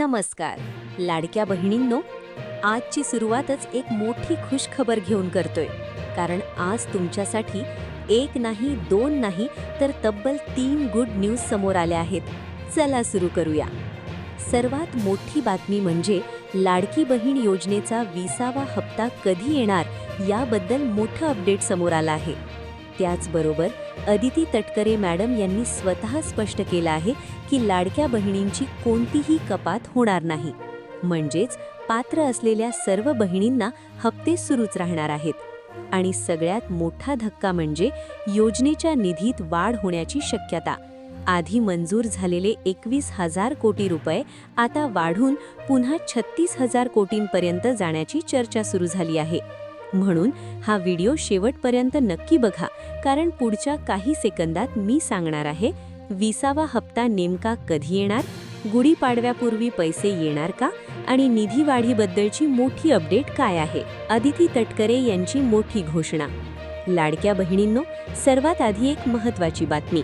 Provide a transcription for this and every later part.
नमस्कार लाडक्या बहिणींनो, आजची सुरुवातच एक मोठी खुशखबर घेऊन करतोय. कारण आज तुमच्यासाठी एक नाही, दोन नाही, तर तब्बल 3 गुड न्यूज समोर आल्या आहेत. चला सुरू करूया. सर्वात मोठी बातमी म्हणजे लाडकी बहीण योजनेचा 20वा हप्ता कधी येणार याबद्दल मोठं अपडेट समोर आलं आहे. त्याचबरोबर अदिती तटकरे मॅडम यांनी स्वतः स्पष्ट केलं आहे की लाडक्या बहिणींची कोणतीही कपात होणार नाही. म्हणजेच पात्र असलेल्या सर्व बहिणींना हप्ते सुरूच राहणार आहेत. आणि सगळ्यात मोठा धक्का म्हणजे योजनेच्या निधीत वाढ होण्याची शक्यता. आधी मंजूर झालेले 21,000 कोटी रुपये आता वाढून पुन्हा 36,000 कोटींपर्यंत जाण्याची चर्चा सुरू झाली आहे. म्हणून हा व्हिडिओ शेवटपर्यंत नक्की बघा, कारण पुढच्या काही सेकंदात मी सांगणार आहे 20वा हप्ता नेमका कधी येणार, गुढीपाडव्यापूर्वी पैसे येणार का, आणि निधी वाढीबद्दलची मोठी अपडेट काय आहे. अदिती तटकरे यांची मोठी घोषणा. लाडक्या बहिणींनो, सर्वात आधी एक महत्त्वाची बातमी.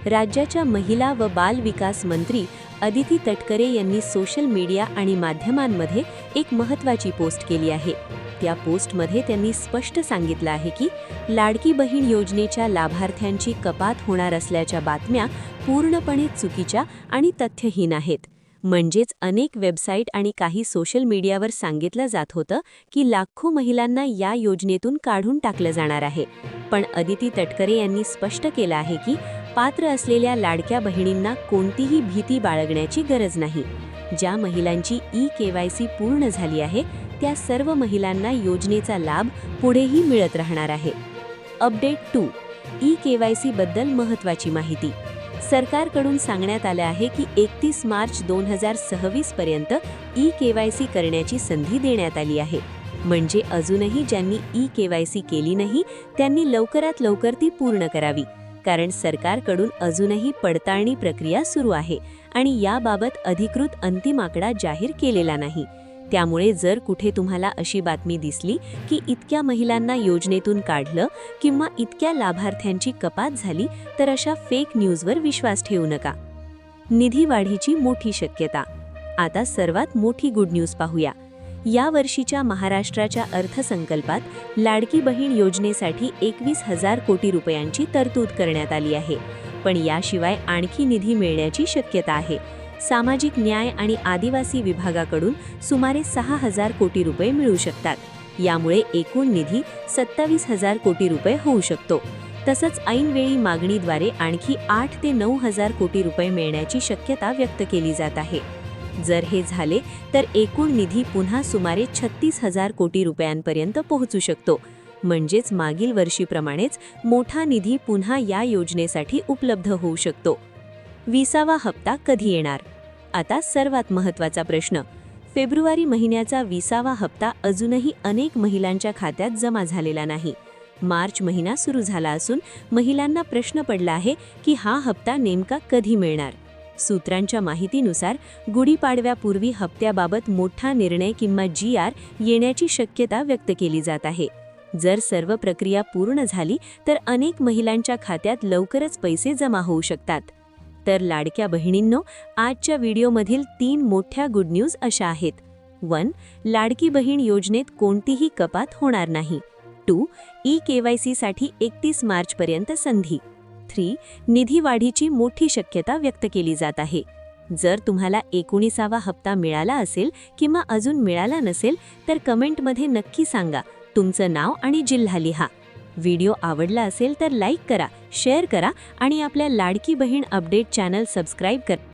राज्याच्या महिला व बाल विकास मंत्री अदिती तटकरे यांनी सोशल मीडिया आणि माध्यमांमध्ये एक महत्त्वाची पोस्ट केली आहे. त्या पोस्टमध्ये त्यांनी स्पष्ट सांगितलं आहे की लाडकी बहीण योजनेच्या लाभार्थ्यांची कपात होणार असल्याच्या बातम्या पूर्णपणे चुकीच्या आणि तथ्यहीन आहेत. म्हणजेच अनेक वेबसाईट आणि काही सोशल मीडियावर सांगितलं जात होतं की लाखो महिलांना या योजनेतून काढून टाकलं जाणार आहे. पण अदिती तटकरे यांनी स्पष्ट केलं आहे की पात्र असलेल्या लाडक्या बहिणींना कोणतीही भीती बाळगण्याची गरज नाही. ज्या महिलांची ई-KYC पूर्ण झाली आहे त्या सर्व महिलांना योजनेचा लाभ पुढेही मिळत राहणार आहे. अपडेट 2. ई-KYC बद्दल महत्त्वाची माहिती. सरकारकडून सांगण्यात आलं आहे की 31 मार्च 2026 पर्यंत ई-KYC करण्याची संधी देण्यात आली आहे. म्हणजे अजूनही ज्यांनी ई-KYC केली नाही त्यांनी लवकरात लवकर ती पूर्ण करावी. कारण सरकारकडून अजूनही पडताळणी प्रक्रिया सुरू आहे आणि याबाबत अधिकृत अंतिम आकडा जाहीर केलेला नाही. त्यामुळे जर कुठे तुम्हाला अशी बातमी दिसली की इतक्या महिलांना योजनेतून काढलं किंवा इतक्या लाभार्थ्यांची कपात झाली, तर अशा फेक न्यूजवर विश्वास ठेवू नका. निधी वाढीची मोठी शक्यता. आता सर्वात मोठी गुड न्यूज पाहूया. या वर्षीच्या महाराष्ट्राच्या अर्थसंकल्पात लाडकी बहीण योजनेसाठी 21,000 कोटी रुपयांची तरतूद करण्यात आली आहे. पण याशिवाय आणखी निधी मिळण्याची शक्यता आहे. सामाजिक न्याय आणि आदिवासी विभागाकडून सुमारे 6,000 कोटी रुपये मिळू शकतात. यामुळे एकूण निधी 27,000 कोटी रुपये होऊ शकतो. तसंच ऐनवेळी मागणीद्वारे आणखी 8 ते 9,000 कोटी रुपये मिळण्याची शक्यता व्यक्त केली जात आहे. जर हे झाले तर एकूण निधी पुन्हा सुमारे 36,000 कोटी रुपयांपर्यंत पोहोचू शकतो. म्हणजेच मागील वर्षीप्रमाणेच मोठा निधी पुन्हा या योजनेसाठी उपलब्ध होऊ शकतो. 20वा हप्ता कधी येणार? आता सर्वात महत्त्वाचा प्रश्न. फेब्रुवारी महिन्याचा 20वा हप्ता अजूनही अनेक महिलांच्या खात्यात जमा झालेला नाही. मार्च महिना सुरू झाला असून महिलांना प्रश्न पडला आहे की हा हप्ता नेमका कधी मिळणार. सूत्रांच्या माहितीनुसार गुढीपाडव्यापूर्वी हप्त्याबाबत मोठा निर्णय किंवा GR येण्याची शक्यता व्यक्त केली जात आहे. जर सर्व प्रक्रिया पूर्ण झाली तर अनेक महिलांच्या खात्यात लवकरच पैसे जमा होऊ शकतात. तर लाडक्या बहिणींनो, आजच्या व्हिडिओमधील 3 मोठ्या गुड न्यूज अशा आहेत. 1. लाडकी बहीण योजनेत कोणतीही कपात होणार नाही. 2. ई-KYC साठी 31 मार्चपर्यंत संधी. 3. निधी वाढीची मोठी शक्यता व्यक्त केली जात आहे. जर तुम्हाला 19वा हप्ता मिळाला असेल किंवा अजून मिळाला नसेल तर कमेंटमध्ये नक्की सांगा. तुमचं नाव आणि जिल्हा लिहा. व्हिडिओ आवडला असेल तर लाईक करा, शेअर करा आणि आपल्या Ladki Bahin update channel subscribe करा.